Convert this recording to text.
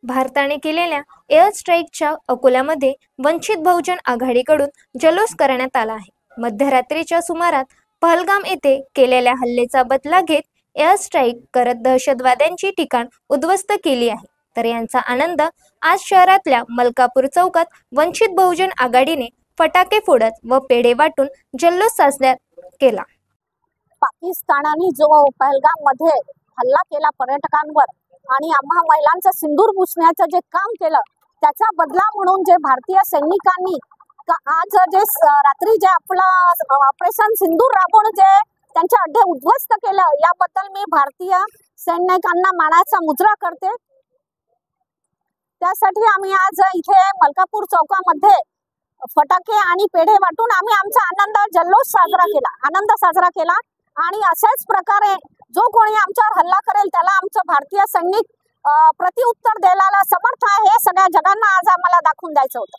भारताने केलेल्या एअर स्ट्राईकच्या अकोल्यामध्ये वंचित बहुजन आघाडीकडून जल्लोष करण्यात आला आहे। मध्यरात्रीच्या सुमारास पहलगाम येथे केलेल्या हल्ल्याचा बदला घेत एअर स्ट्राईक करत दहशतवाद्यांची ठिकाण उद्ध्वस्त केली आहे। तर यांचा आनंद आज शहरातल्या मलकापूर चौकात वंचित बहुजन आघाडीने फटाके फोडत व पेढे वाटून जल्लोष साजरा केला। पाकिस्तानाने जो पहलगाम मध्ये हल्ला केला पर्यटकांवर आणि आम्हा महिलांचं सिंदूर पुसण्याचं जे काम केलं त्याचा बदला म्हणून जे भारतीय सैनिकांनी आज जे रात्री जे आपलं ऑपरेशन सिंदूर राबवून जे त्यांचे अड्डे उद्ध्वस्त केलं याबद्दल मी भारतीय सैनिकांना मानाचा मुजरा करते। त्यासाठी आम्ही आज इथे मलकापूर चौकामध्ये फटाके आणि पेढे वाटून आम्ही आमचा आनंद साजरा केला आणि अशाच प्रकारे जो कोणी आमच्यावर हल्ला करेल त्याला आमचं भारतीय सैनिक प्रत्युत्तर द्यायला समर्थ आहे हे सगळ्या जगांना आज आम्हाला दाखवून द्यायचं होतं।